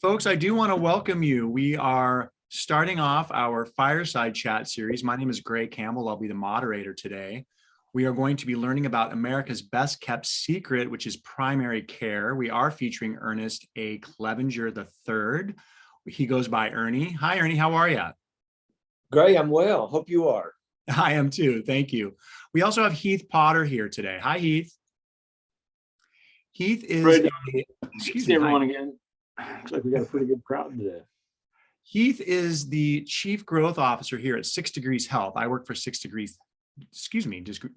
Folks, I do want to welcome you. We are starting off our Fireside Chat series. My name is Gray Campbell. I'll be the moderator today. We are going to be learning about America's best kept secret, which is primary care. We are featuring Ernest A. Clevenger III. He goes by Ernie. Hi, Ernie. How are you? Gray, I'm well. Hope you are. I am too. Thank you. We also have Heath Potter here today. Hi, Heath. Heath is... Excuse me, everyone again. Looks like we got a pretty good crowd today. Heath is the Chief Growth Officer here at 6 Degrees Health. I work for 6 Degrees,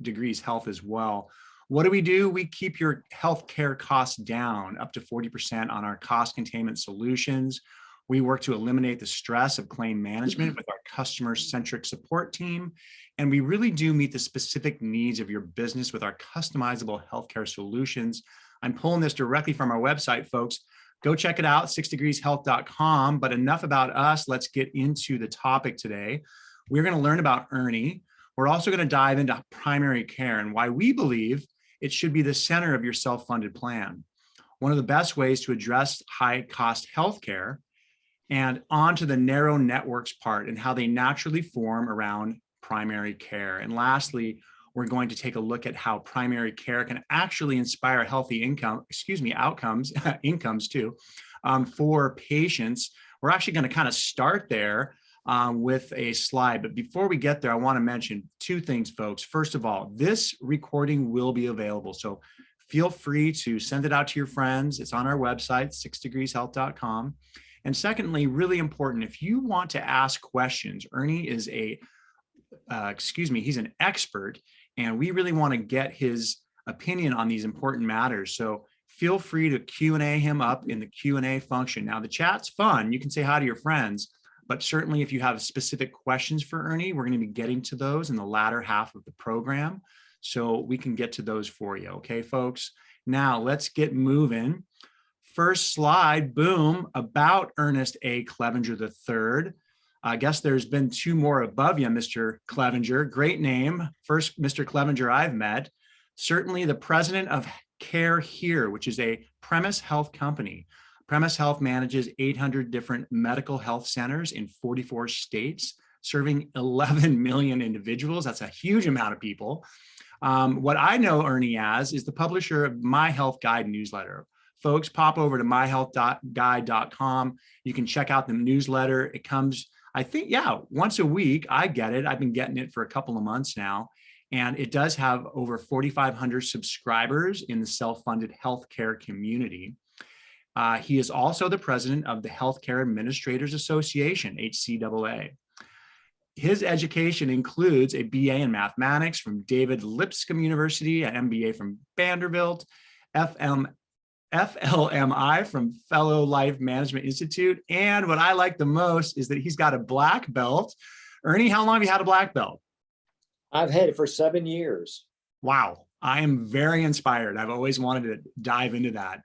Degrees Health as well. What do? We keep your healthcare costs down up to 40% on our cost containment solutions. We work to eliminate the stress of claim management with our customer-centric support team. And we really do meet the specific needs of your business with our customizable healthcare solutions. I'm pulling this directly from our website, folks. Go check it out, 6degreeshealth.com. But enough about us. Let's get into the topic today. We're going to learn about Ernie. We're also going to dive into primary care and why we believe it should be the center of your self-funded plan. One of the best ways to address high-cost healthcare, and on to the narrow networks part and how they naturally form around primary care. And lastly, we're going to take a look at how primary care can actually inspire healthy incomes too, for patients. We're actually going to kind of start there with a slide. But before we get there, I want to mention two things, folks. First of all, this recording will be available. So feel free to send it out to your friends. It's on our website, 6degreeshealth.com. And secondly, really important, if you want to ask questions, Ernie is he's an expert, and we really want to get his opinion on these important matters. So feel free to Q&A him up in the Q&A function. Now, the chat's fun. You can say hi to your friends, but certainly if you have specific questions for Ernie, we're going to be getting to those in the latter half of the program. So we can get to those for you. Okay, folks? Now, let's get moving. First slide, boom, about Ernest A. Clevenger III. I guess there's been two more above you, Mr. Clevenger. Great name. First Mr. Clevenger I've met. Certainly the president of CareHere, which is a premise health company. Premise Health manages 800 different medical health centers in 44 states, serving 11 million individuals. That's a huge amount of people. What I know Ernie as is the publisher of MyHealthGuide newsletter. Folks, pop over to MyHealthGuide.com. You can check out the newsletter. It comes, I think, once a week. I get it. I've been getting it for a couple of months now. And it does have over 4,500 subscribers in the self-funded healthcare community. He is also the president of the Healthcare Administrators Association, HCAA. His education includes a BA in mathematics from David Lipscomb University, an MBA from Vanderbilt, FLMI from Fellow Life Management Institute. And what I like the most is that he's got a black belt. Ernie, how long have you had a black belt? I've had it for 7 years. Wow. I am very inspired. I've always wanted to dive into that.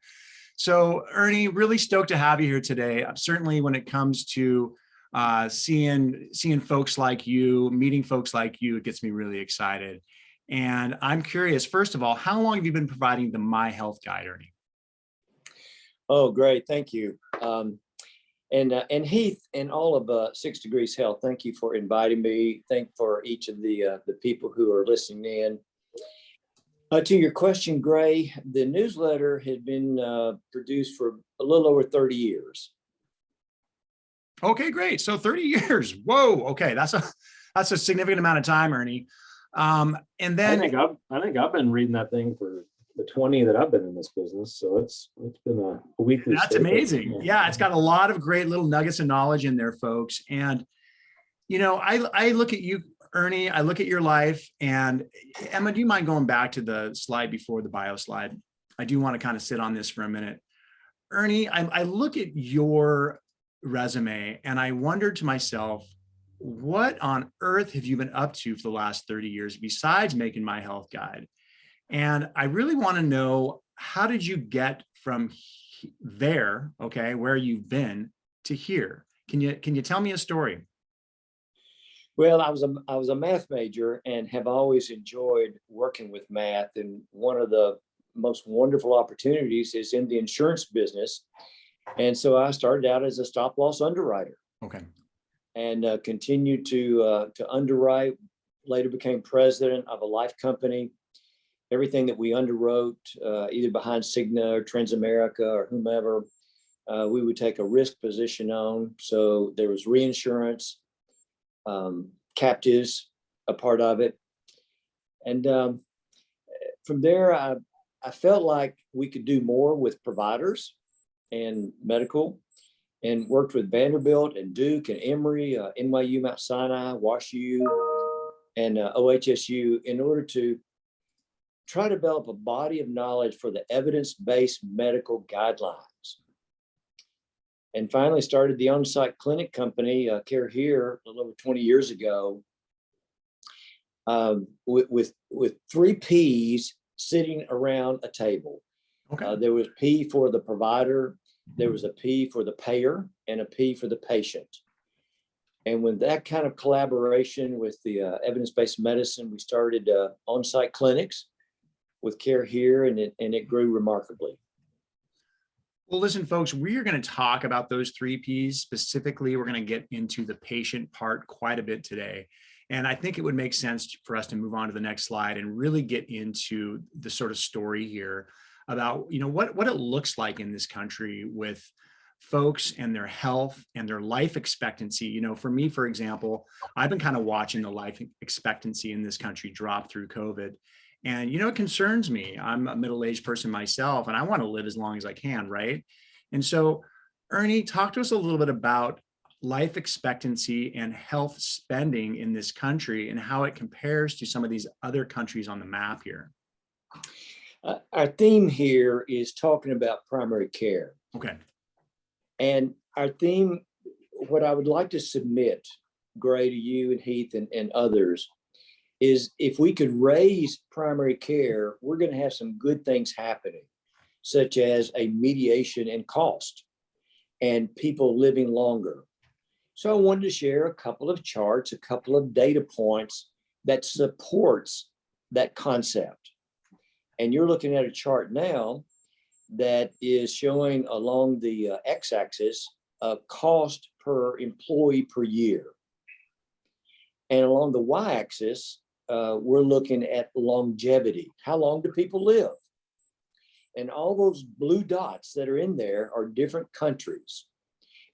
So Ernie, really stoked to have you here today. Certainly when it comes to seeing folks like you, meeting folks like you, it gets me really excited. And I'm curious, first of all, how long have you been providing the MyHealthGuide, Ernie? Oh, great. Thank you. And Heath and all of 6 Degrees Health, thank you for inviting me. Thank for each of the people who are listening in. To your question, Gray, the newsletter had been produced for a little over 30 years. Okay, great. So 30 years. Whoa. Okay, that's a significant amount of time, Ernie. And then I think I've been reading that thing for the 20 that I've been in this business. So it's been a weekly. That's amazing. Yeah, it's got a lot of great little nuggets of knowledge in there, folks. And you know, I look at you, Ernie, I look at your life, and Emma, do you mind going back to the slide before the bio slide? I do want to kind of sit on this for a minute. Ernie, I look at your resume and I wonder to myself, what on earth have you been up to for the last 30 years besides making MyHealthGuide? And I really want to know, how did you get from there, okay, where you've been, to here? Can you tell me a story? Well, I was a math major and have always enjoyed working with math. And one of the most wonderful opportunities is in the insurance business. And so I started out as a stop loss underwriter. Okay. And continued to underwrite. Later became president of a life company. Everything that we underwrote, either behind Cigna or Transamerica or whomever, we would take a risk position on. So there was reinsurance, captives, a part of it. And from there, I felt like we could do more with providers and medical, and worked with Vanderbilt and Duke and Emory, NYU, Mount Sinai, WashU, and OHSU in order to try to develop a body of knowledge for the evidence-based medical guidelines. And finally started the on-site clinic company, CareHere, a little over 20 years ago, with 3 Ps sitting around a table. Okay. There was P for the provider, there was a P for the payer, and a P for the patient. And with that kind of collaboration with the evidence-based medicine, we started on-site clinics with CareHere, and it grew remarkably. Well, listen, folks, we are going to talk about those 3 Ps specifically. We're going to get into the patient part quite a bit today. And I think it would make sense for us to move on to the next slide and really get into the sort of story here about, what it looks like in this country with folks and their health and their life expectancy. For me, for example, I've been kind of watching the life expectancy in this country drop through COVID. And, it concerns me. I'm a middle-aged person myself, and I want to live as long as I can, right? And so, Ernie, talk to us a little bit about life expectancy and health spending in this country and how it compares to some of these other countries on the map here. Our theme here is talking about primary care. Okay. And our theme, what I would like to submit, Gray, to you and Heath and others, is if we could raise primary care, we're going to have some good things happening, such as a mediation in cost and people living longer. So I wanted to share a couple of charts, a couple of data points that supports that concept. And you're looking at a chart now that is showing along the x-axis cost per employee per year. And along the y-axis, we're looking at longevity. How long do people live? And all those blue dots that are in there are different countries.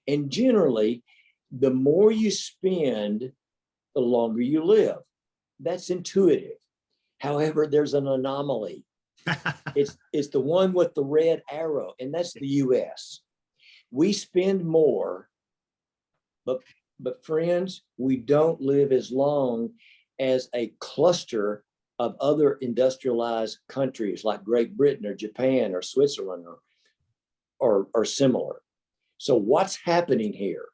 And generally, the more you spend, the longer you live. That's intuitive. However, there's an anomaly. It's the one with the red arrow, and that's the US. We spend more, but friends, we don't live as long as a cluster of other industrialized countries like Great Britain or Japan or Switzerland or similar. So what's happening here?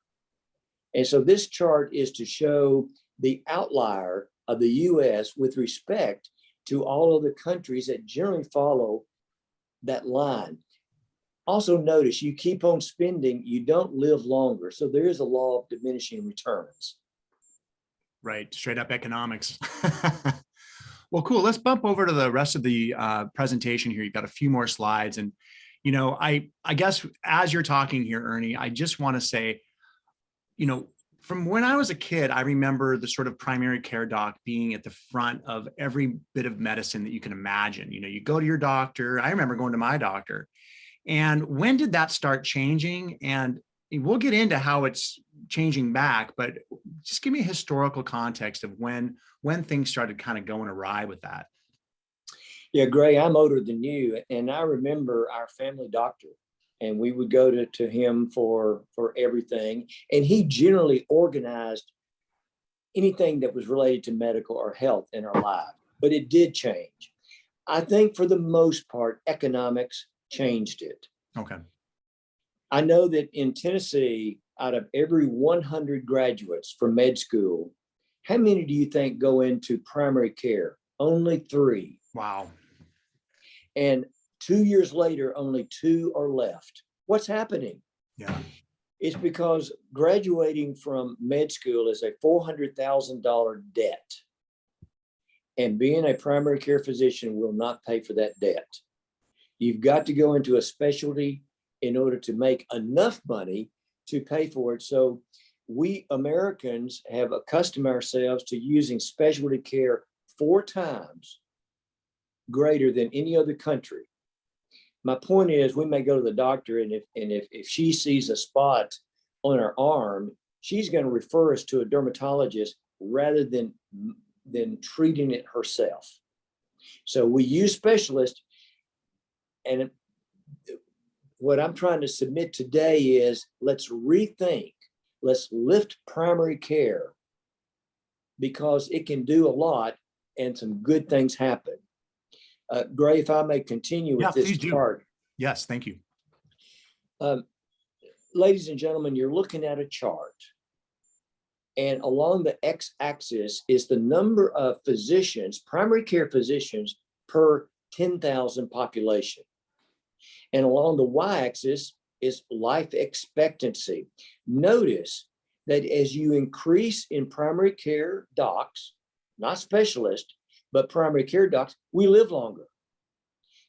And so this chart is to show the outlier of the US with respect to all of the countries that generally follow that line. Also notice you keep on spending, you don't live longer. So there is a law of diminishing returns. Right, straight up economics. Well, cool. Let's bump over to the rest of the presentation here. You've got a few more slides. And, I guess as you're talking here, Ernie, I just want to say, from when I was a kid, I remember the sort of primary care doc being at the front of every bit of medicine that you can imagine. You go to your doctor. I remember going to my doctor. And when did that start changing? And we'll get into how it's changing back, but just give me a historical context of when things started kind of going awry with that. Yeah, Gray, I'm older than you. And I remember our family doctor. And we would go to him for everything. And he generally organized anything that was related to medical or health in our life. But it did change. I think for the most part, economics changed it. Okay. I know that in Tennessee, out of every 100 graduates from med school, how many do you think go into primary care? Only 3. Wow. And 2 years later, only 2 are left. What's happening? Yeah. It's because graduating from med school is a $400,000 debt. And being a primary care physician will not pay for that debt. You've got to go into a specialty in order to make enough money to pay for it. So we Americans have accustomed ourselves to using specialty care 4 times greater than any other country. My point is, we may go to the doctor, and if she sees a spot on our arm, she's going to refer us to a dermatologist rather than treating it herself. So we use specialists, and what I'm trying to submit today is, let's rethink, let's lift primary care, because it can do a lot and some good things happen. Gray, if I may continue with this chart. Yes, thank you. Ladies and gentlemen, you're looking at a chart, and along the x-axis is the number of physicians, primary care physicians per 10,000 population. And along the y-axis is life expectancy. Notice that as you increase in primary care docs, not specialists, but primary care docs, we live longer.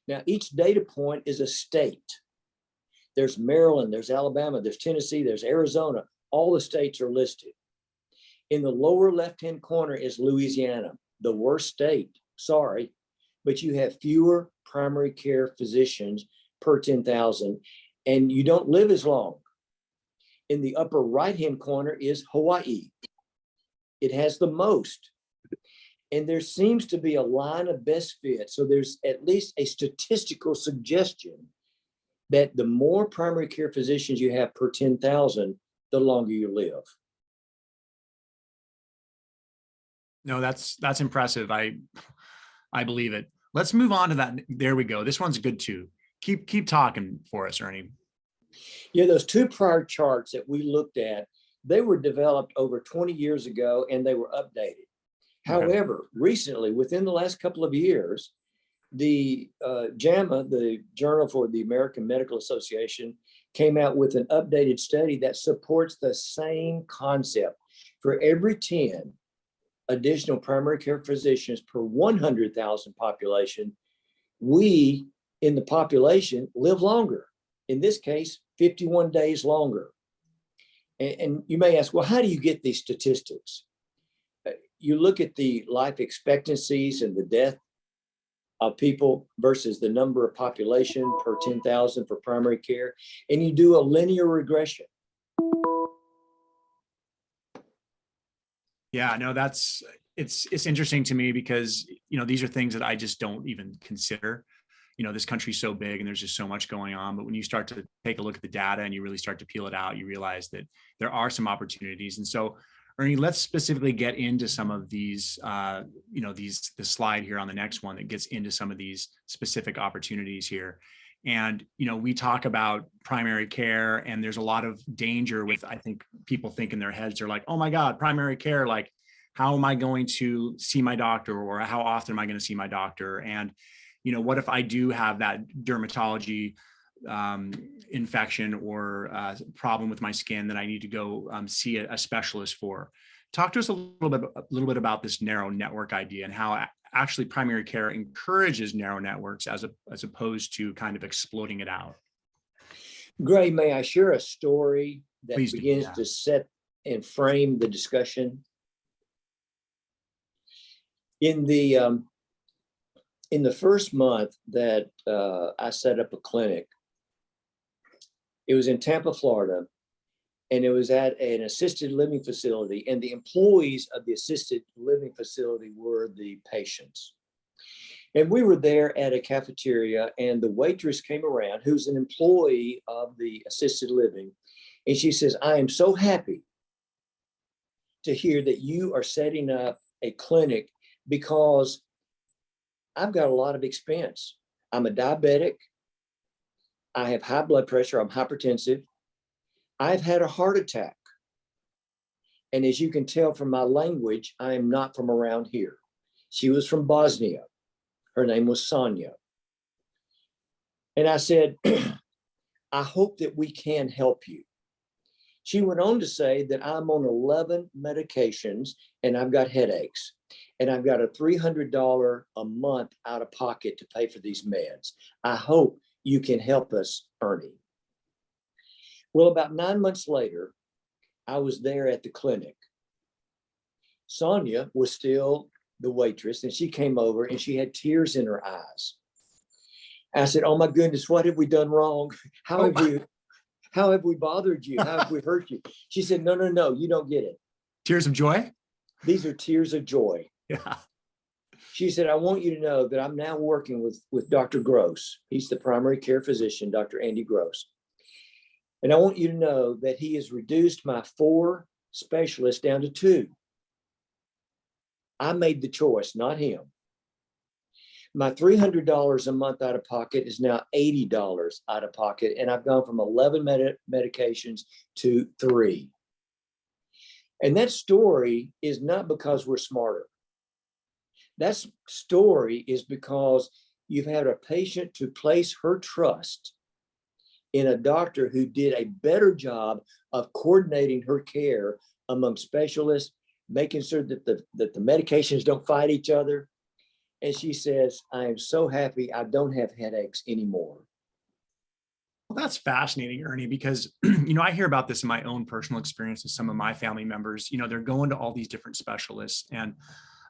Now, each data point is a state. There's Maryland, there's Alabama, there's Tennessee, there's Arizona. All the states are listed. In the lower left-hand corner is Louisiana, the worst state, sorry, but you have fewer primary care physicians per 10,000, and you don't live as long. In the upper right-hand corner is Hawaii. It has the most. And there seems to be a line of best fit. So there's at least a statistical suggestion that the more primary care physicians you have per 10,000, the longer you live. No, that's impressive. I believe it. Let's move on to that. There we go. This one's good too. Keep talking for us, Ernie. Yeah, those 2 prior charts that we looked at, they were developed over 20 years ago and they were updated. However, recently, within the last couple of years, the JAMA, the Journal for the American Medical Association, came out with an updated study that supports the same concept. For every 10 additional primary care physicians per 100,000 population, we in the population live longer. In this case, 51 days longer. And you may ask, well, how do you get these statistics? You look at the life expectancies and the death of people versus the number of population per 10,000 for primary care, and you do a linear regression. Yeah, no, it's interesting to me because, these are things that I just don't even consider. This country's so big and there's just so much going on. But when you start to take a look at the data and you really start to peel it out, you realize that there are some opportunities. And so, Ernie, let's specifically get into some of these, the slide here on the next one that gets into some of these specific opportunities here. And, we talk about primary care, and there's a lot of danger with, I think people think in their heads, they're like, oh my God, primary care, like, how am I going to see my doctor, or how often am I going to see my doctor? And, what if I do have that dermatology infection or problem with my skin that I need to go see a specialist for? Talk to us a little bit about this narrow network idea and how actually primary care encourages narrow networks as opposed to kind of exploding it out. Gray, may I share a story that Please begins to set and frame the discussion? In the first month that I set up a clinic, it was in Tampa, Florida, and it was at an assisted living facility, and the employees of the assisted living facility were the patients. And we were there at a cafeteria, and the waitress came around, who's an employee of the assisted living, and she says, I am so happy to hear that you are setting up a clinic because I've got a lot of expense. I'm a diabetic. I have high blood pressure. I'm hypertensive. I've had a heart attack. And as you can tell from my language, I am not from around here. She was from Bosnia. Her name was Sonia. And I said, I hope that we can help you. She went on to say that I'm on 11 medications and I've got headaches. And I've got a $300 a month out of pocket to pay for these meds. I hope you can help us, Ernie. Well, about 9 months later, I was there at the clinic. Sonia was still the waitress, and she came over and she had tears in her eyes. I said, "Oh my goodness, what have we done wrong? How have we bothered you? How have we hurt you?" She said, No, you don't get it. Tears of joy? These are tears of joy. Yeah. She said, "I want you to know that I'm now working with Dr. Gross. He's the primary care physician, Dr. Andy Gross. And I want you to know that he has reduced my 4 specialists down to 2. I made the choice, not him. My $300 a month out of pocket is now $80 out of pocket. And I've gone from 11 medications to 3. And that story is not because we're smarter. That story is because you've had a patient to place her trust in a doctor who did a better job of coordinating her care among specialists, making sure that the medications don't fight each other. And she says, "I am so happy I don't have headaches anymore." Well, that's fascinating, Ernie, because, I hear about this in my own personal experience with some of my family members. They're going to all these different specialists. And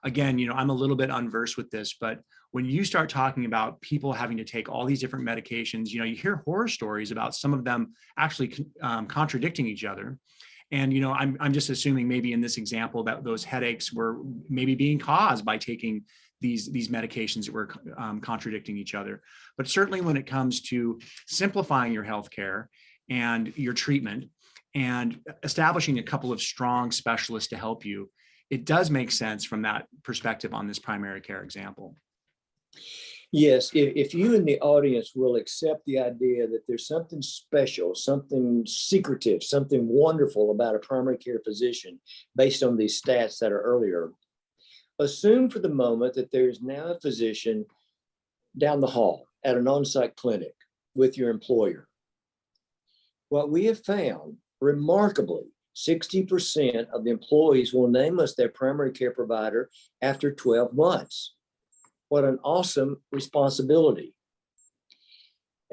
again, I'm a little bit unversed with this, but when you start talking about people having to take all these different medications, you hear horror stories about some of them actually contradicting each other. And, I'm just assuming maybe in this example that those headaches were maybe being caused by taking these medications that were contradicting each other. But certainly when it comes to simplifying your healthcare and your treatment and establishing a couple of strong specialists to help you, it does make sense from that perspective on this primary care example. Yes, if you in the audience will accept the idea that there's something special, something secretive, something wonderful about a primary care physician based on these stats that are earlier, assume for the moment that there is now a physician down the hall at an on-site clinic with your employer. What we have found, remarkably, 60% of the employees will name us their primary care provider after 12 months. What an awesome responsibility.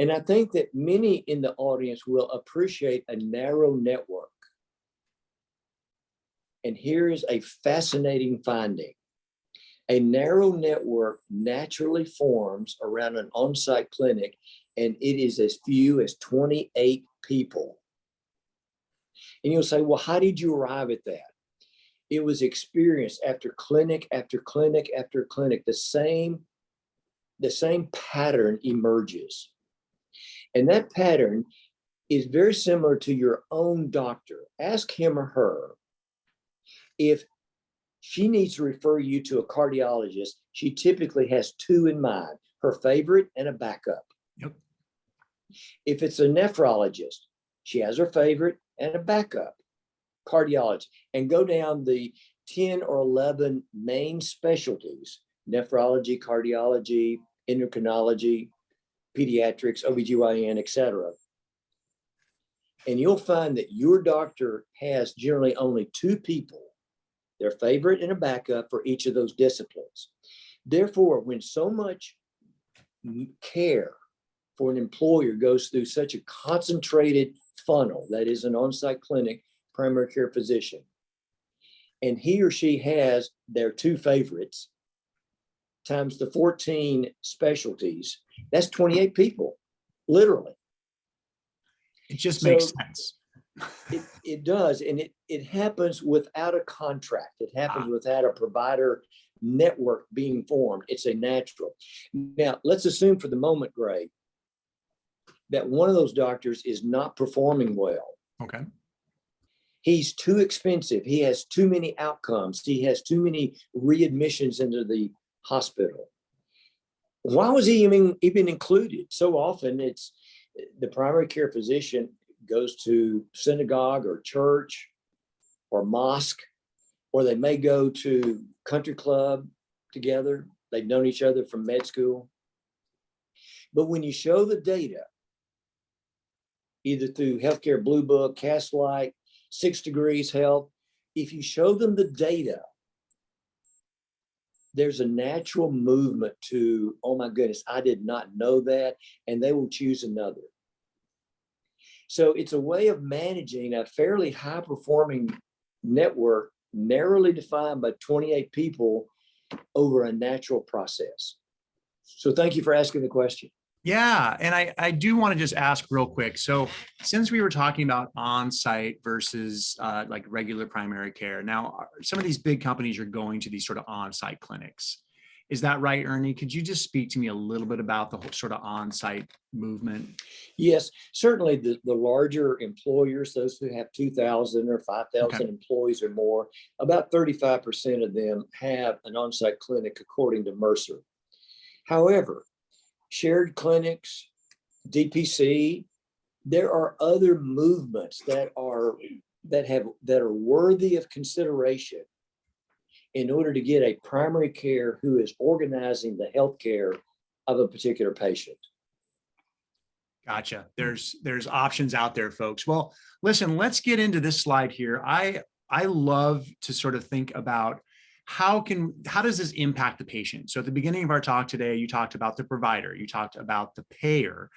And I think that many in the audience will appreciate a narrow network. And here is a fascinating finding. A narrow network naturally forms around an on-site clinic, and it is as few as 28 people. And you'll say, well, how did you arrive at that? It was experience after clinic, after clinic, after clinic. The same pattern emerges. And that pattern is very similar to your own doctor. Ask him or her if she needs to refer you to a cardiologist. She typically has 2 in mind, her favorite and a backup. Yep. If it's a nephrologist, she has her favorite and a backup cardiologist, and go down the 10 or 11 main specialties: nephrology, cardiology, endocrinology, pediatrics, OBGYN, etc. And you'll find that your doctor has generally only 2 people, their favorite and a backup, for each of those disciplines. Therefore, when so much care for an employer goes through such a concentrated funnel, that is an on-site clinic primary care physician, and he or she has their 2 favorites times the 14 specialties, that's 28 people, literally. It just makes sense. It does. And it happens without a contract. It happens without a provider network being formed. It's a natural. Now, let's assume for the moment, Greg, that one of those doctors is not performing well. Okay. He's too expensive. He has too many outcomes. He has too many readmissions into the hospital. Why was he even included? So often it's the primary care physician goes to synagogue or church or mosque, or they may go to country club together. They've known each other from med school. But when you show the data, either through Healthcare Blue Book, Castlight, 6 Degrees Health, if you show them the data, there's a natural movement to, oh my goodness, I did not know that, and they will choose another. So it's a way of managing a fairly high performing network, narrowly defined by 28 people over a natural process. So thank you for asking the question. Yeah. And I do want to just ask real quick. So since we were talking about on-site versus like regular primary care, now some of these big companies are going to these sort of on-site clinics. Is that right, Ernie? Could you just speak to me a little bit about the whole sort of on-site movement? Yes, certainly the larger employers, those who have 2,000 or 5,000 employees or more, about 35% of them have an on-site clinic, according to Mercer. However, shared clinics, DPC, there are other movements that are worthy of consideration in order to get a primary care who is organizing the healthcare of a particular patient. Gotcha. There's options out there, folks. Well, listen, let's get into this slide here. I love to sort of think about how does this impact the patient? So at the beginning of our talk today, you talked about the provider, you talked about the payer.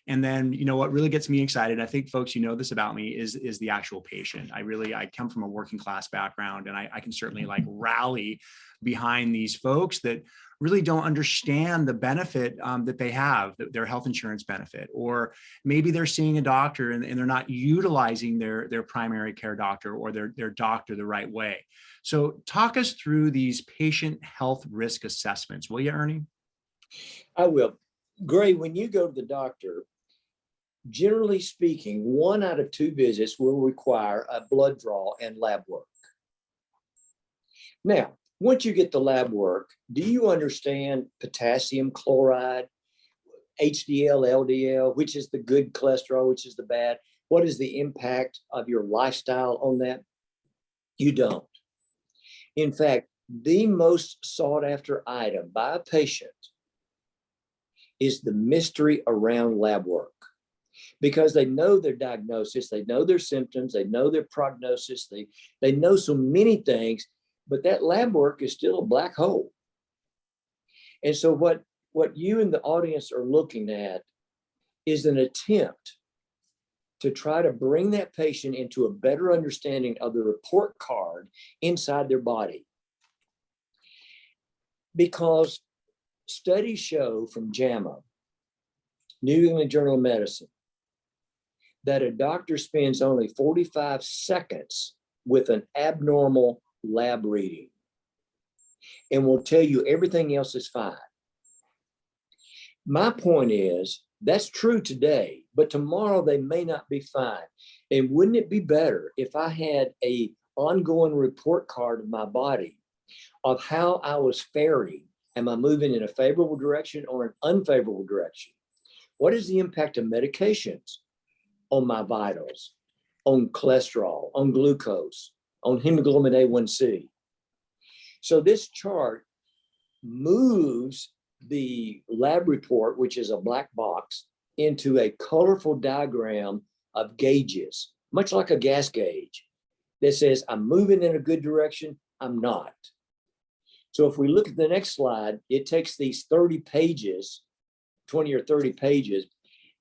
And then, what really gets me excited, I think folks, this about me, is the actual patient. I come from a working class background, and I can certainly like rally behind these folks that really don't understand the benefit that they have, their health insurance benefit, or maybe they're seeing a doctor and they're not utilizing their primary care doctor or their doctor the right way. So talk us through these patient health risk assessments, will you, Ernie? I will. Gray, when you go to the doctor, generally speaking, 1 out of 2 visits will require a blood draw and lab work. Now, once you get the lab work, do you understand potassium chloride, HDL, LDL, which is the good cholesterol, which is the bad? What is the impact of your lifestyle on that? You don't. In fact, the most sought after item by a patient is the mystery around lab work, because they know their diagnosis, they know their symptoms, they know their prognosis, they know so many things, but that lab work is still a black hole. And so what you and the audience are looking at is an attempt to try to bring that patient into a better understanding of the report card inside their body. Because studies show from JAMA, New England Journal of Medicine, that a doctor spends only 45 seconds with an abnormal lab reading and will tell you everything else is fine. My point is, that's true today, but tomorrow they may not be fine. And wouldn't it be better if I had an ongoing report card of my body of how I was faring? Am I moving in a favorable direction or an unfavorable direction? What is the impact of medications on my vitals, on cholesterol, on glucose, on hemoglobin A1C? So this chart moves the lab report, which is a black box, into a colorful diagram of gauges, much like a gas gauge, that says I'm moving in a good direction, I'm not. So if we look at the next slide, it takes these 30 pages, 20 or 30 pages,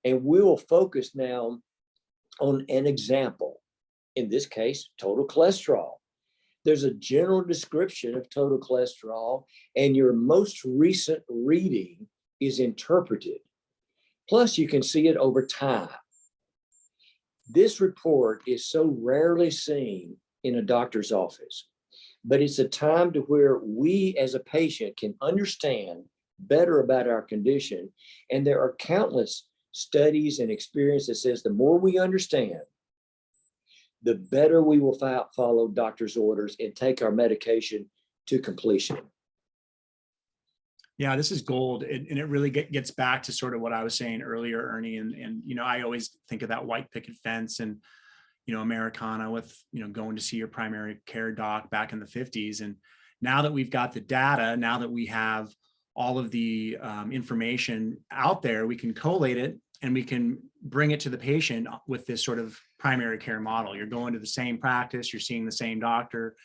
and we will focus now on an example. In this case, total cholesterol. There's a general description of total cholesterol, and your most recent reading is interpreted. Plus, you can see it over time. This report is so rarely seen in a doctor's office, but it's a time to where we as a patient can understand better about our condition. And there are countless studies and experience that says the more we understand, the better we will follow doctor's orders and take our medication to completion. Yeah, this is gold. And it really gets back to sort of what I was saying earlier, Ernie. And I always think of that white picket fence and, Americana with, going to see your primary care doc back in the 50s. And now that we've got the data, now that we have all of the information out there, we can collate it and we can bring it to the patient with this sort of primary care model. You're going to the same practice, you're seeing the same doctor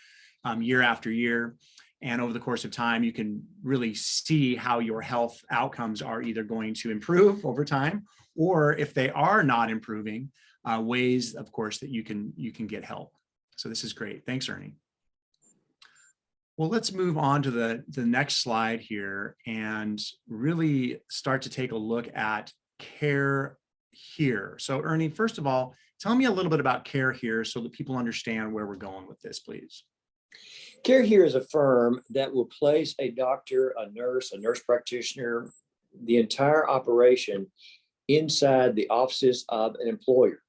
year after year. And over the course of time, you can really see how your health outcomes are either going to improve over time, or if they are not improving, ways, of course, that you can get help. So this is great. Thanks, Ernie. Well, let's move on to the next slide here and really start to take a look at CareHere. So Ernie, first of all, tell me a little bit about CareHere so that people understand where we're going with this, please. CareHere is a firm that will place a doctor, a nurse practitioner, the entire operation inside the offices of an employer.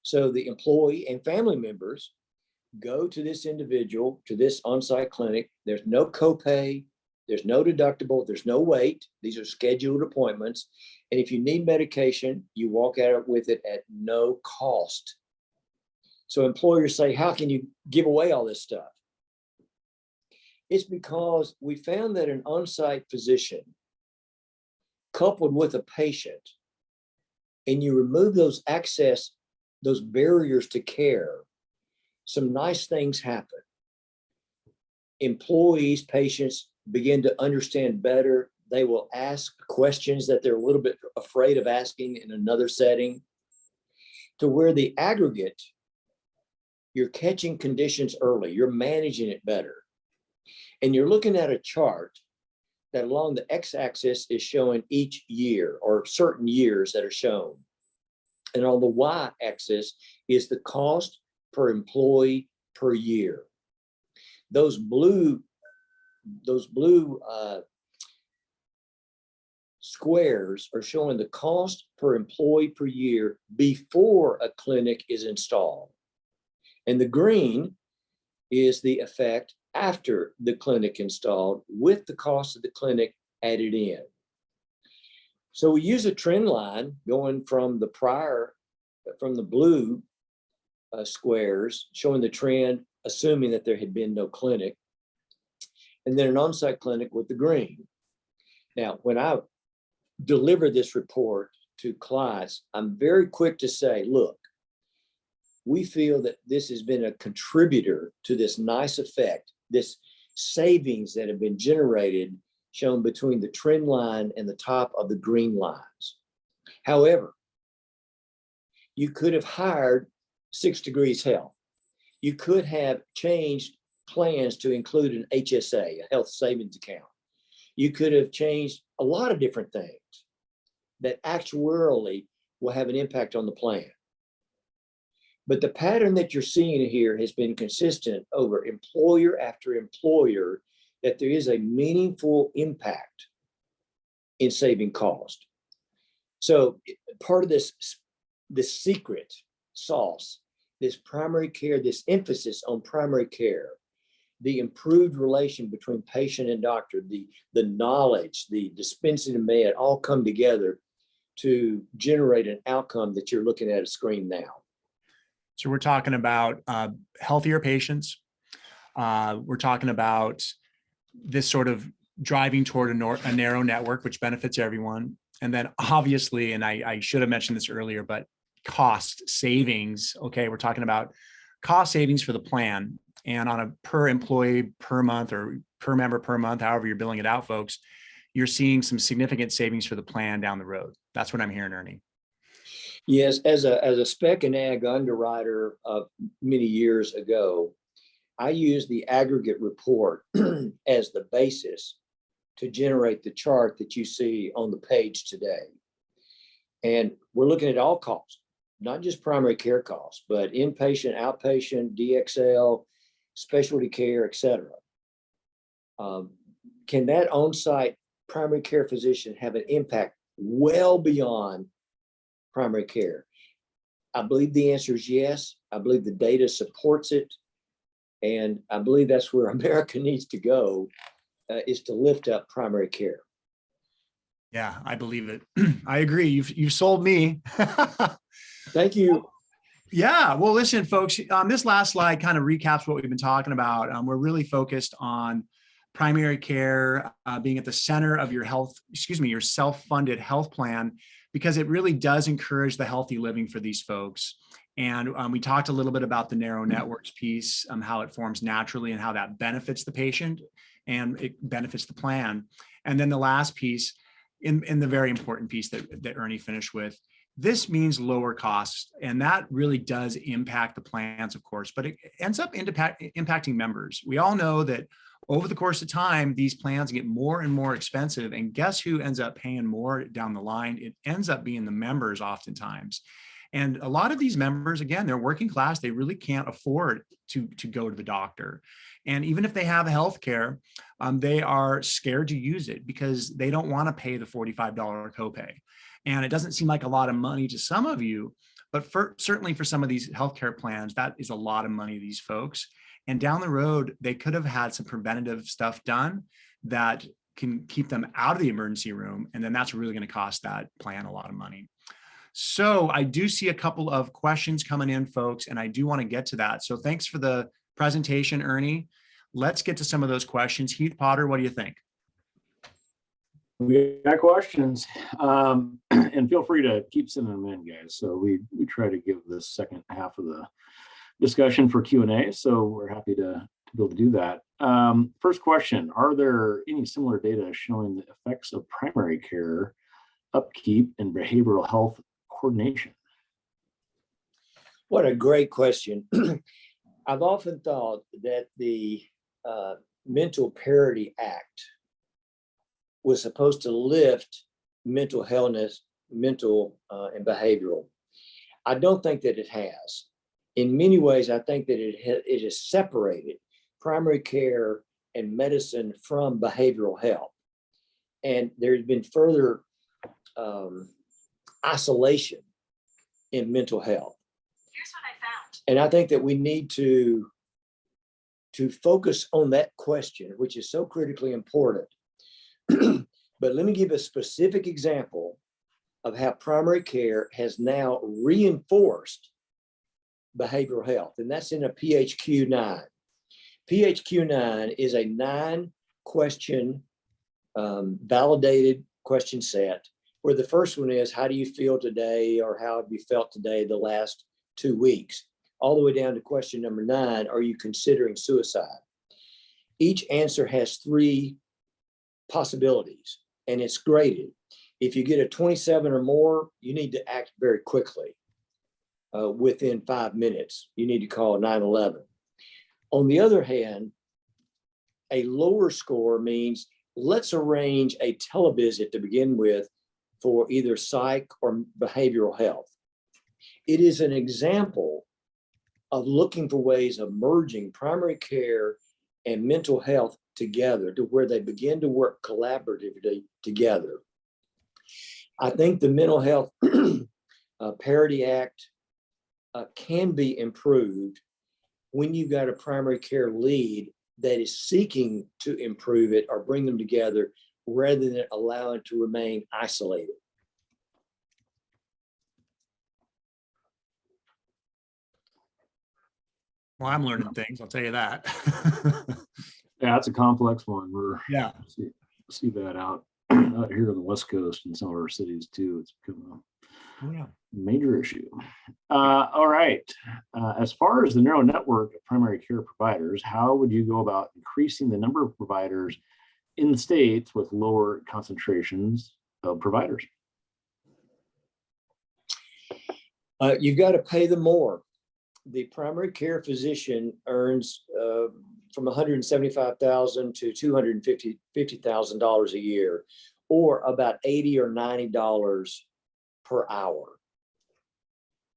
So the employee and family members go to this individual, to this on-site clinic. There's no copay, there's no deductible, there's no wait. These are scheduled appointments. And if you need medication, you walk out with it at no cost. So employers say, how can you give away all this stuff? It's because we found that an on-site physician coupled with a patient, and you remove those barriers to care, some nice things happen. Employees, patients begin to understand better. They will ask questions that they're a little bit afraid of asking in another setting, to where the aggregate, you're catching conditions early, you're managing it better. And you're looking at a chart that along the x-axis is showing each year or certain years that are shown. And on the y-axis is the cost per employee per year. Those blue squares are showing the cost per employee per year before a clinic is installed. And the green is the effect after the clinic installed with the cost of the clinic added in. So we use a trend line going from the blue squares showing the trend, assuming that there had been no clinic, and then an on-site clinic with the green. Now, when I deliver this report to clients, I'm very quick to say, look, we feel that this has been a contributor to this nice effect, this savings that have been generated, shown between the trend line and the top of the green lines. However, you could have hired 6 Degrees Health. You could have changed plans to include an HSA, a health savings account. You could have changed a lot of different things that actuarially will have an impact on the plan. But the pattern that you're seeing here has been consistent over employer after employer, that there is a meaningful impact in saving cost. So part of this secret sauce, this primary care, this emphasis on primary care, the improved relation between patient and doctor, the knowledge, the dispensing of med, all come together to generate an outcome that you're looking at a screen now. So we're talking about healthier patients. We're talking about this sort of driving toward a narrow network, which benefits everyone. And then obviously, and I should have mentioned this earlier, but cost savings. Okay, we're talking about cost savings for the plan. And on a per employee per month or per member per month, however you're billing it out, folks, you're seeing some significant savings for the plan down the road. That's what I'm hearing, Ernie. Yes, as a spec and ag underwriter many years ago, I used the aggregate report as the basis to generate the chart that you see on the page today. And we're looking at all costs, not just primary care costs, but inpatient, outpatient, DXL, specialty care, et cetera. Can that on-site primary care physician have an impact well beyond primary care? I believe the answer is yes. I believe the data supports it. And I believe that's where America needs to go, is to lift up primary care. Yeah, I believe it. I agree. You've sold me. Thank you. Yeah. Well, listen, folks, this last slide kind of recaps what we've been talking about. We're really focused on primary care being at the center of your your self-funded health plan, because it really does encourage the healthy living for these folks. And we talked a little bit about the narrow networks piece, how it forms naturally and how that benefits the patient and it benefits the plan. And then the last piece, in the very important piece that Ernie finished with, This means lower costs, and that really does impact the plans, of course, but it ends up impacting members. We all know that over the course of time, these plans get more and more expensive, and guess who ends up paying more down the line? It ends up being the members oftentimes. And a lot of these members, again, they're working class. They really can't afford to go to the doctor. And even if they have health care, they are scared to use it because they don't want to pay the $45 copay. And it doesn't seem like a lot of money to some of you, but certainly for some of these healthcare plans, that is a lot of money to these folks. And down the road, they could have had some preventative stuff done that can keep them out of the emergency room. And then that's really going to cost that plan a lot of money. So I do see a couple of questions coming in, folks, and I do want to get to that. So thanks for the presentation, Ernie. Let's get to some of those questions. Heath Potter, what do you think? We got questions, and feel free to keep sending them in, guys. So we try to give this second half of the discussion for Q&A, so we're happy to be able to do that. First question, are there any similar data showing the effects of primary care upkeep and behavioral health coordination? What a great question. I've often thought that the Mental Parity Act was supposed to lift mental health, mental and behavioral. I don't think that it has. In many ways, I think that it has separated primary care and medicine from behavioral health. And there's been further isolation in mental health. Here's what I found. And I think that we need to focus on that question, which is so critically important. But let me give a specific example of how primary care has now reinforced behavioral health, and that's in a PHQ-9. PHQ-9 is a 9-question validated question set, where the first one is, how do you feel today, or how have you felt today the last 2 weeks? All the way down to question number 9, are you considering suicide? Each answer has 3 possibilities, and it's graded. If you get a 27 or more, you need to act very quickly. Within 5 minutes, you need to call 911. On the other hand, a lower score means let's arrange a televisit to begin with for either psych or behavioral health. It is an example of looking for ways of merging primary care and mental health together to where they begin to work collaboratively together. I think the Mental Health Parity Act can be improved when you've got a primary care lead that is seeking to improve it or bring them together rather than allow it to remain isolated. Well, I'm learning things, I'll tell you that. Yeah, that's a complex one. Yeah. See that out here on the West Coast and some of our cities too. It's become a major issue. All right. As far as the narrow network of primary care providers, how would you go about increasing the number of providers in the states with lower concentrations of providers? You've got to pay them more. The primary care physician earns from $175,000 to $250,000 a year, or about $80 or $90 per hour.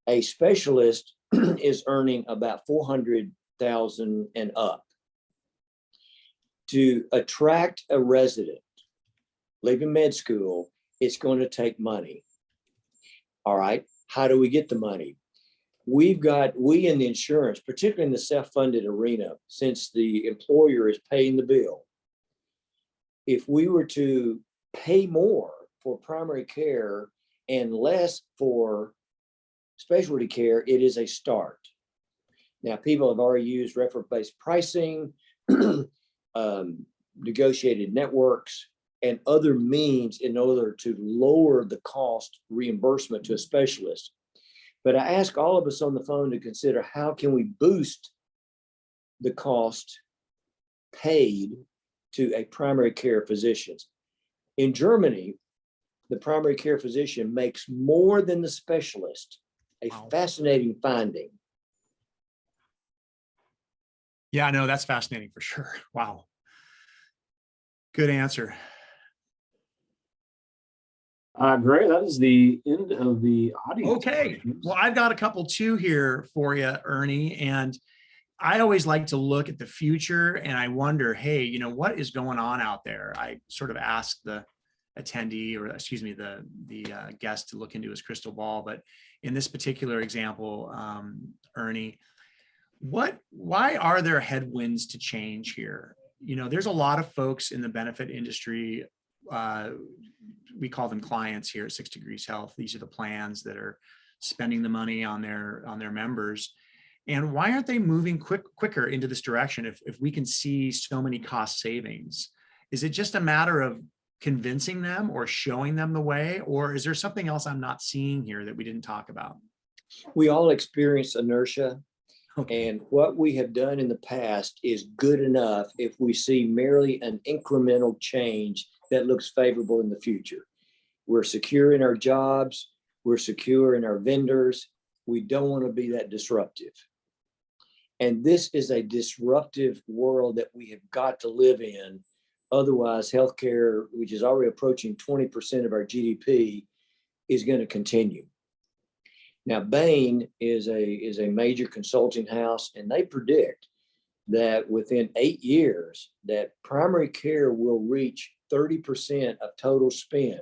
A specialist is earning about $400,000 and up. To attract a resident leaving med school, it's going to take money. All right, how do we get the money? We in the insurance, particularly in the self-funded arena, since the employer is paying the bill, if we were to pay more for primary care and less for specialty care, it is a start. Now, people have already used reference-based pricing, negotiated networks, and other means in order to lower the cost reimbursement to a specialist. But I ask all of us on the phone to consider, how can we boost the cost paid to a primary care physician? In Germany, the primary care physician makes more than the specialist. A Wow. fascinating finding. Yeah, no, that's fascinating for sure. Wow. Good answer. Great. That is the end of the audience Okay. questions. Well, I've got a couple too here for you, Ernie. And I always like to look at the future and I wonder, hey, you know, what is going on out there? I sort of ask the attendee, or excuse me, the guest to look into his crystal ball. But in this particular example, Ernie, why are there headwinds to change here? You know, there's a lot of folks in the benefit industry. We call them clients here at 6 Degrees Health. These are the plans that are spending the money on their members. And why aren't they moving quicker into this direction if we can see so many cost savings? Is it just a matter of convincing them or showing them the way? Or is there something else I'm not seeing here that we didn't talk about? We all experience inertia. Okay. And what we have done in the past is good enough if we see merely an incremental change that looks favorable in the future. We're secure in our jobs. We're secure in our vendors. We don't want to be that disruptive. And this is a disruptive world that we have got to live in. Otherwise, healthcare, which is already approaching 20% of our GDP, is going to continue. Now, Bain is a major consulting house, and they predict that within 8 years, that primary care will reach 30% of total spend.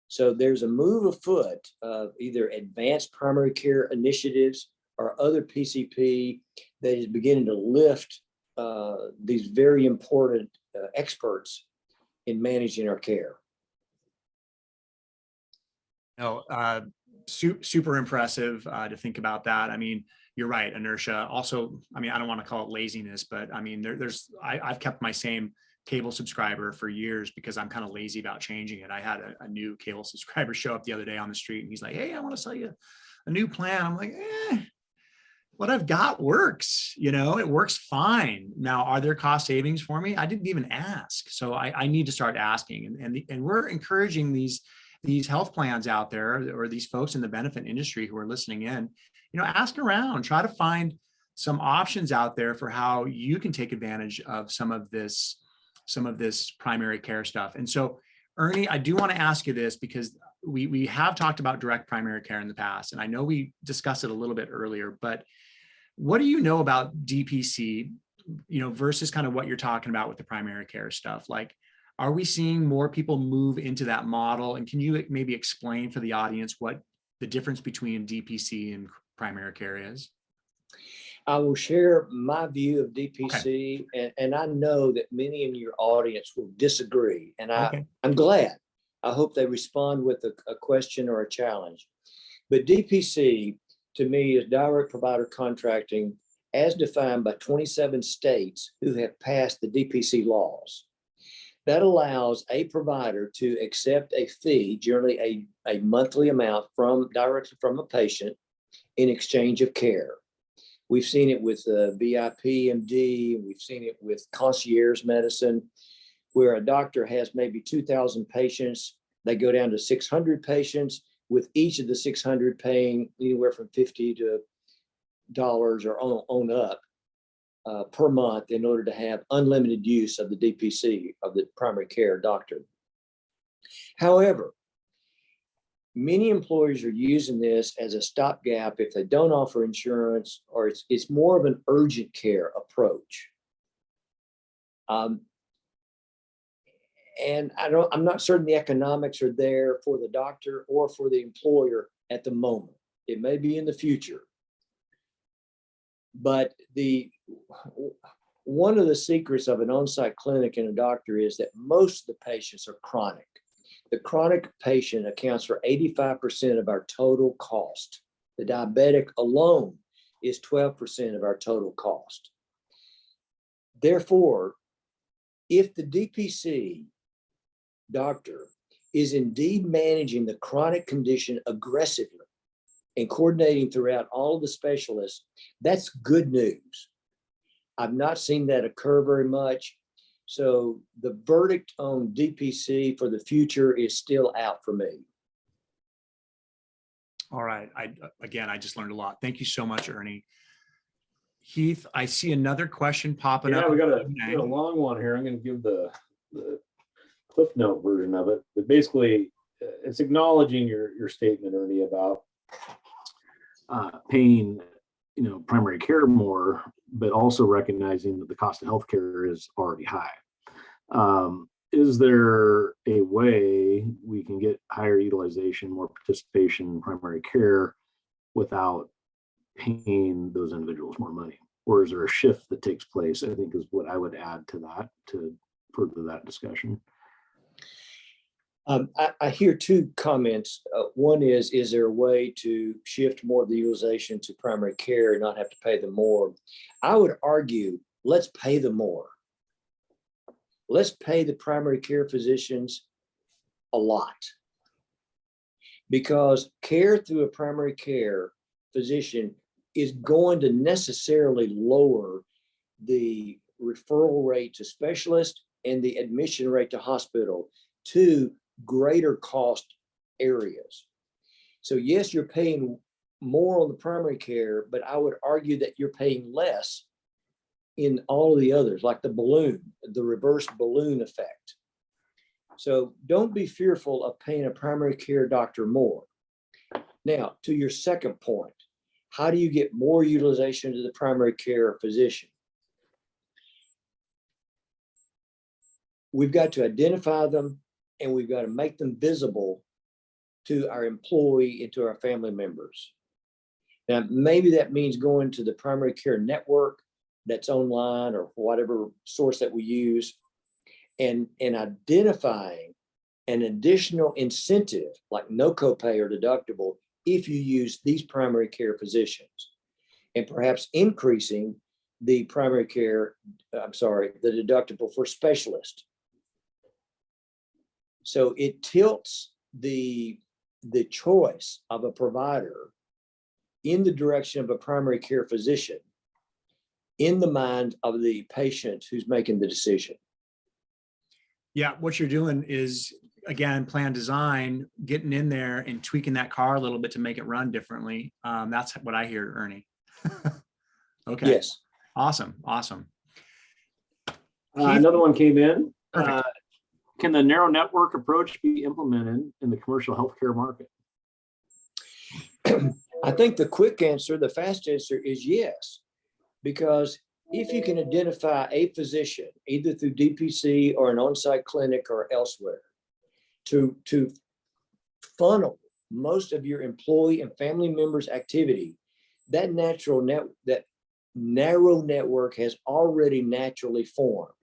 So there's a move afoot of either advanced primary care initiatives or other PCP that is beginning to lift these very important experts in managing our care. No, super impressive to think about that. I mean, you're right, inertia. Also, I mean, I don't want to call it laziness, but I mean, I've kept my same cable subscriber for years because I'm kind of lazy about changing it. I had a new cable subscriber show up the other day on the street and he's like, hey, I want to sell you a new plan. I'm like, what I've got works, you know, it works fine. Now, are there cost savings for me? I didn't even ask. So I need to start asking. And we're encouraging these health plans out there, or these folks in the benefit industry who are listening in, you know, ask around, try to find some options out there for how you can take advantage of some of this primary care stuff. And so, Ernie, I do want to ask you this because we have talked about direct primary care in the past, and I know we discussed it a little bit earlier, but what do you know about DPC, you know, versus kind of what you're talking about with the primary care stuff? Like, are we seeing more people move into that model? And can you maybe explain for the audience what the difference between DPC and primary care is? I will share my view of DPC, Okay. and I know that many in your audience will disagree. And Okay. I'm glad. I hope they respond with a question or a challenge. But DPC, to me, is direct provider contracting as defined by 27 states who have passed the DPC laws. That allows a provider to accept a fee, generally a monthly amount directly from a patient in exchange of care. We've seen it with VIP MD, we've seen it with concierge medicine, where a doctor has maybe 2,000 patients. They go down to 600 patients, with each of the 600 paying anywhere from $50 or on up per month in order to have unlimited use of the DPC, of the primary care doctor. However, many employers are using this as a stopgap if they don't offer insurance, or it's more of an urgent care approach. And I'm not certain the economics are there for the doctor or for the employer at the moment. It may be in the future. But one of the secrets of an on-site clinic and a doctor is that most of the patients are chronic. The chronic patient accounts for 85% of our total cost. The diabetic alone is 12% of our total cost. Therefore, if the DPC doctor is indeed managing the chronic condition aggressively and coordinating throughout all of the specialists, that's good news. I've not seen that occur very much. So the verdict on DPC for the future is still out for me. All right. I just learned a lot. Thank you so much, Ernie. Heath, I see another question popping up. Yeah, we got a long one here. I'm going to give the Cliff Note version of it, but basically it's acknowledging your statement, Ernie, about paying, primary care more, but also recognizing that the cost of healthcare is already high. Is there a way we can get higher utilization, more participation in primary care without paying those individuals more money? Or is there a shift that takes place? I think is what I would add to that to further that discussion. I hear two comments. One is there a way to shift more of the utilization to primary care and not have to pay them more? I would argue, let's pay them more. Let's pay the primary care physicians a lot, because care through a primary care physician is going to necessarily lower the referral rate to specialists and the admission rate to hospital to greater cost areas. So yes, you're paying more on the primary care, but I would argue that you're paying less in all of the others, like the reverse balloon effect. So don't be fearful of paying a primary care doctor more. Now, to your second point, how do you get more utilization to the primary care physician? We've got to identify them, and we've got to make them visible to our employee and to our family members. Now, maybe that means going to the primary care network that's online or whatever source that we use, and identifying an additional incentive like no copay or deductible if you use these primary care physicians, and perhaps increasing the the deductible for specialists. So it tilts the choice of a provider in the direction of a primary care physician in the mind of the patient who's making the decision. Yeah, what you're doing is, again, plan design, getting in there and tweaking that car a little bit to make it run differently. That's what I hear, Ernie. Okay. Yes. Awesome. Another one came in. Perfect. Can the narrow network approach be implemented in the commercial healthcare market? I think the quick answer, the fast answer is yes, because if you can identify a physician, either through DPC or an on-site clinic or elsewhere, to funnel most of your employee and family members' activity, that narrow network has already naturally formed.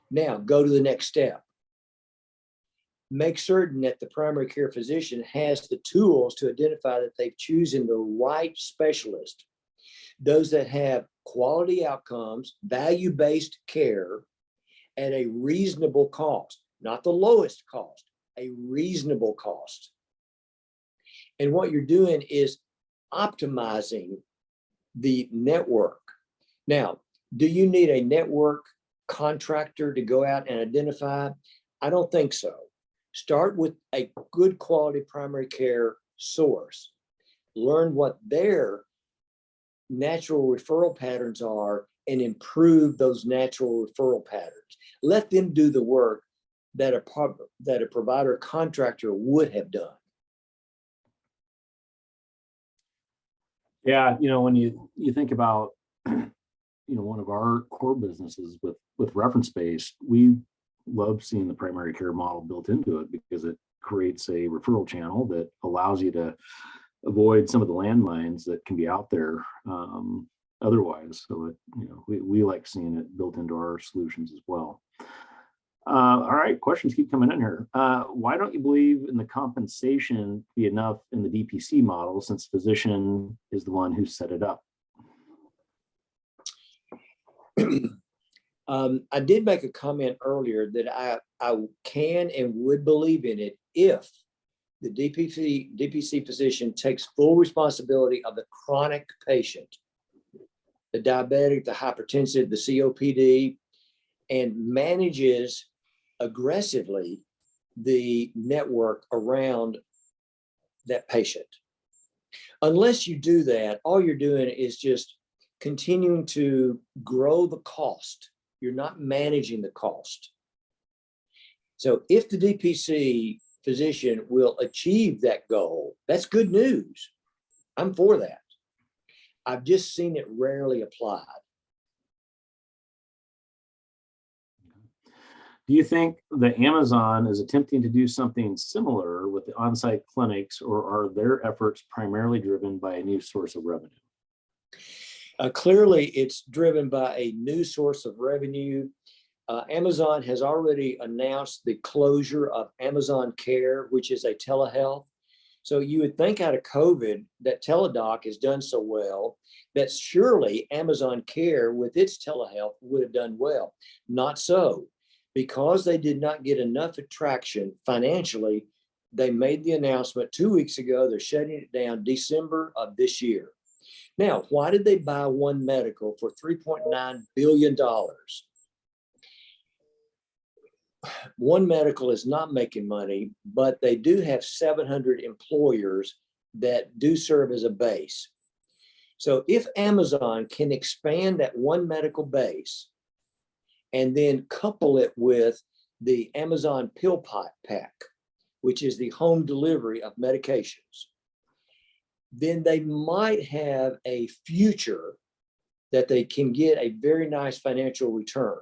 Now go to the next step. Make certain that the primary care physician has the tools to identify that they've chosen the right specialist, those that have quality outcomes, value-based care at a reasonable cost, not the lowest cost, a reasonable cost. And what you're doing is optimizing the network. Now, do you need a network contractor to go out and identify? I don't think so. Start with a good quality primary care source. Learn what their natural referral patterns are and improve those natural referral patterns. Let them do the work that a provider contractor would have done. Yeah, when you think about one of our core businesses with reference base, we love seeing the primary care model built into it because it creates a referral channel that allows you to avoid some of the landmines that can be out there otherwise. So we like seeing it built into our solutions as well. All right, questions keep coming in here. Why don't you believe in the compensation be enough in the DPC model, since physician is the one who set it up? I did make a comment earlier that I can and would believe in it if the DPC physician takes full responsibility of the chronic patient, the diabetic, the hypertensive, the COPD, and manages aggressively the network around that patient. Unless you do that, all you're doing is just continuing to grow the cost. You're not managing the cost. So if the DPC physician will achieve that goal, that's good news. I'm for that. I've just seen it rarely applied. Do you think that Amazon is attempting to do something similar with the on-site clinics, or are their efforts primarily driven by a new source of revenue? Clearly, it's driven by a new source of revenue. Amazon has already announced the closure of Amazon Care, which is a telehealth. So you would think out of COVID that Teladoc has done so well that surely Amazon Care with its telehealth would have done well. Not so. Because they did not get enough attraction financially, they made the announcement 2 weeks ago. They're shutting it down December of this year. Now, why did they buy One Medical for $3.9 billion? One Medical is not making money, but they do have 700 employers that do serve as a base. So if Amazon can expand that One Medical base and then couple it with the Amazon Pill Pack, which is the home delivery of medications, then they might have a future that they can get a very nice financial return,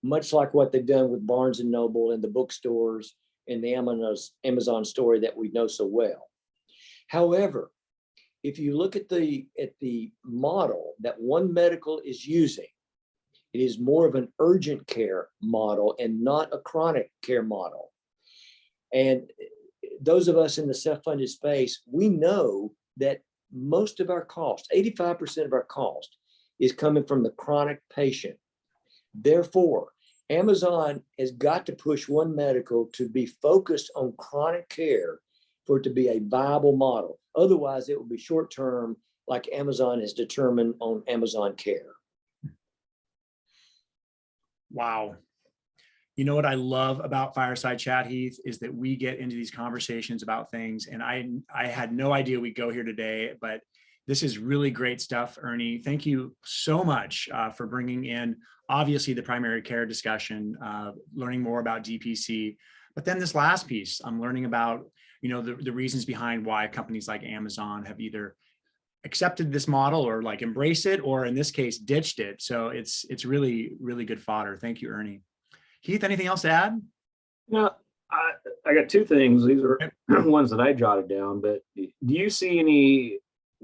much like what they've done with Barnes and Noble and the bookstores and the Amazon story that we know so well. However, if you look at the model that One Medical is using, it is more of an urgent care model and not a chronic care model. And those of us in the self-funded space, we know that most of our cost, 85% of our cost, is coming from the chronic patient. Therefore, Amazon has got to push One Medical to be focused on chronic care for it to be a viable model. Otherwise, it will be short-term, like Amazon has determined on Amazon Care. Wow. You know what I love about Fireside Chat, Heath, is that we get into these conversations about things. And I had no idea we'd go here today, but this is really great stuff, Ernie. Thank you so much for bringing in, obviously, the primary care discussion, learning more about DPC. But then this last piece, I'm learning about, the reasons behind why companies like Amazon have either accepted this model or like embrace it, or in this case, ditched it. So it's really, really good fodder. Thank you, Ernie. Heath, anything else to add? No, I got two things. These are ones that I jotted down, but do you see any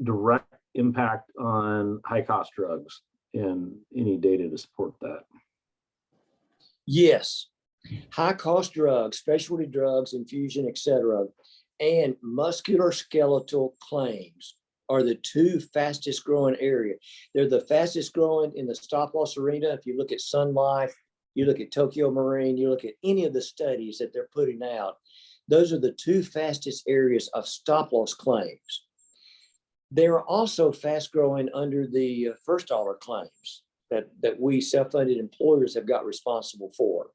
direct impact on high cost drugs and any data to support that? Yes, high cost drugs, specialty drugs, infusion, et cetera, and musculoskeletal claims are the two fastest growing areas. They're the fastest growing in the stop loss arena. If you look at Sun Life, you look at Tokyo Marine, you look at any of the studies that they're putting out, those are the two fastest areas of stop loss claims. They are also fast growing under the first dollar claims that we self-funded employers have got responsible for.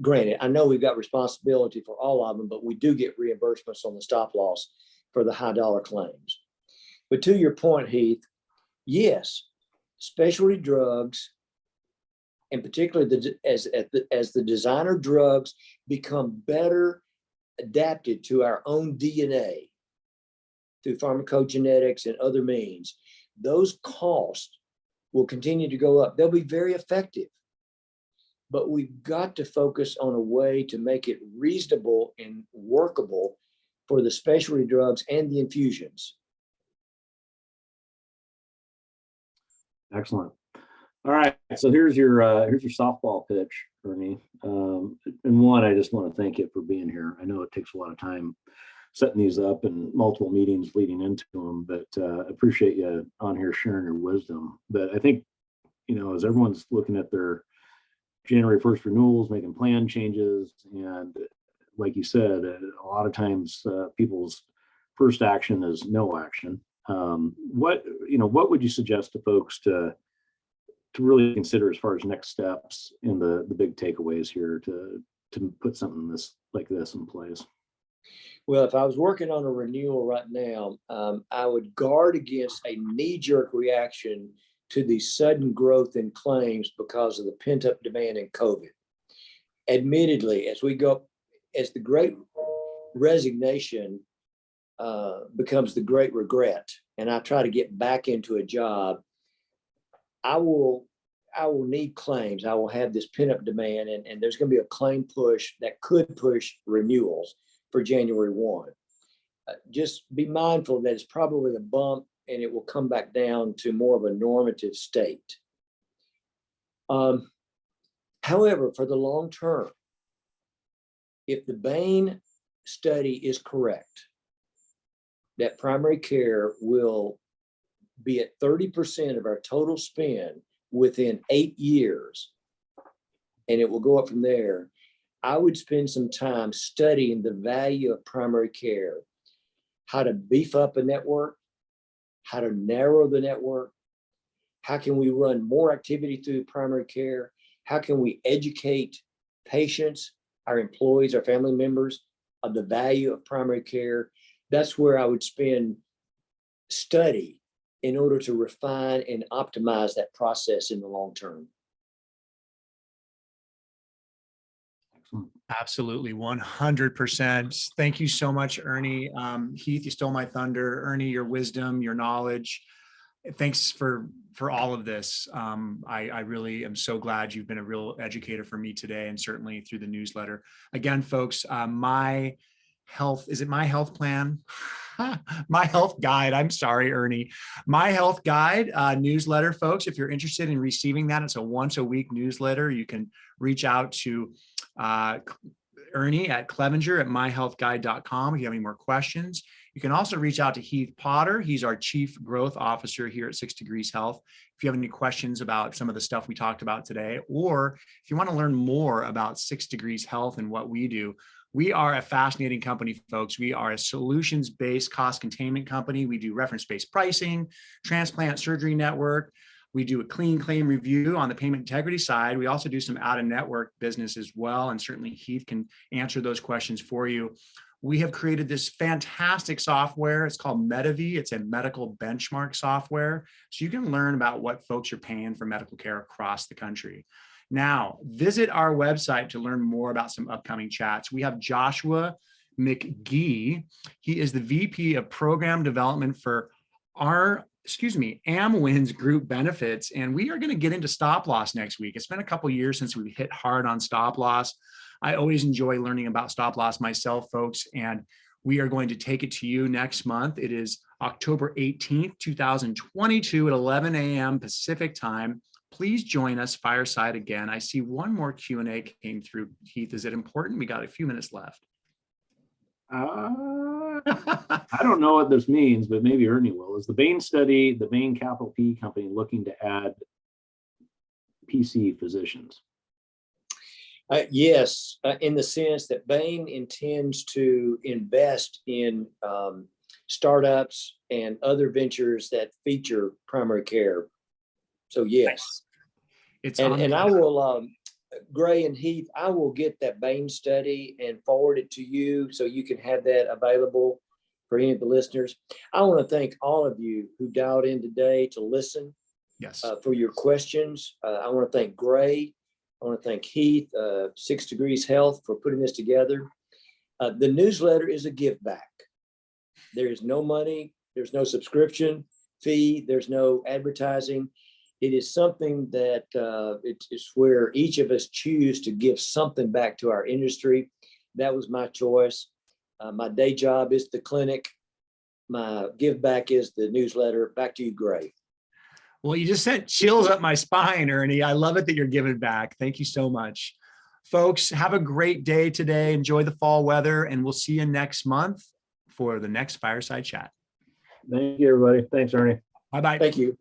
Granted, I know we've got responsibility for all of them, but we do get reimbursements on the stop loss for the high dollar claims. But to your point, Heath, yes, specialty drugs, and particularly as the designer drugs become better adapted to our own DNA through pharmacogenetics and other means, those costs will continue to go up. They'll be very effective, but we've got to focus on a way to make it reasonable and workable for the specialty drugs and the infusions. Excellent. All right, so here's your softball pitch, Ernie. And one, I just want to thank you for being here. I know it takes a lot of time setting these up and multiple meetings leading into them, but appreciate you on here sharing your wisdom. But I think, as everyone's looking at their January 1st renewals, making plan changes, and like you said, a lot of times people's first action is no action. What would you suggest to folks to really consider as far as next steps in the big takeaways here to put something like this in place. Well, if I was working on a renewal right now, I would guard against a knee-jerk reaction to the sudden growth in claims because of the pent-up demand in COVID. Admittedly, as the great resignation becomes the great regret, and I try to get back into a job, I will need claims. I will have this pent-up demand, and there's going to be a claim push that could push renewals for January 1. Just be mindful that it's probably a bump and it will come back down to more of a normative state. However, for the long term, if the Bain study is correct, that primary care will be at 30% of our total spend within 8 years, and it will go up from there, I would spend some time studying the value of primary care, how to beef up a network, how to narrow the network, how can we run more activity through primary care, how can we educate patients, our employees, our family members of the value of primary care. That's where I would spend study in order to refine and optimize that process in the long term. Absolutely, 100%. Thank you so much, Ernie. Heath, you stole my thunder. Ernie, your wisdom, your knowledge. Thanks for all of this. I really am so glad you've been a real educator for me today, and certainly through the newsletter. Again, folks, My Health Plan? My Health Guide. I'm sorry, Ernie. My Health Guide newsletter, folks. If you're interested in receiving that, it's a once a week newsletter. You can reach out to Ernie at Clevenger at myhealthguide.com if you have any more questions. You can also reach out to Heath Potter. He's our Chief Growth Officer here at 6 Degrees Health. If you have any questions about some of the stuff we talked about today, or if you want to learn more about 6 Degrees Health and what we do, we are a fascinating company, folks. We are a solutions-based cost containment company. We do reference-based pricing, transplant surgery network. We do a clean claim review on the payment integrity side. We also do some out-of-network business as well, and certainly Heath can answer those questions for you. We have created this fantastic software. It's called MediV. It's a medical benchmark software. So you can learn about what folks are paying for medical care across the country. Now, visit our website to learn more about some upcoming chats. We have Joshua McGee. He is the VP of Program Development for Amwin's Group Benefits. And we are going to get into stop loss next week. It's been a couple of years since we hit hard on stop loss. I always enjoy learning about stop loss myself, folks, and we are going to take it to you next month. It is October 18th, 2022 at 11 a.m. Pacific time. Please join us Fireside again. I see one more Q&A came through. Heath, is it important? We got a few minutes left. I don't know what this means, but maybe Ernie will. Is the Bain study, the Bain Capital P company, looking to add PC physicians? Yes, in the sense that Bain intends to invest in startups and other ventures that feature primary care. So yes, and I will, Gray and Heath, I will get that Bain study and forward it to you so you can have that available for any of the listeners. I want to thank all of you who dialed in today to listen. Yes. For your questions. I want to thank Gray. I want to thank Heath, 6 Degrees Health, for putting this together. The newsletter is a give back. There is no money. There's no subscription fee. There's no advertising. It is something that it's where each of us choose to give something back to our industry. That was my choice. My day job is the clinic. My give back is the newsletter. Back to you, Gray. Well, you just sent chills up my spine, Ernie. I love it that you're giving back. Thank you so much. Folks, have a great day today. Enjoy the fall weather, and we'll see you next month for the next Fireside Chat. Thank you, everybody. Thanks, Ernie. Bye-bye. Thank you.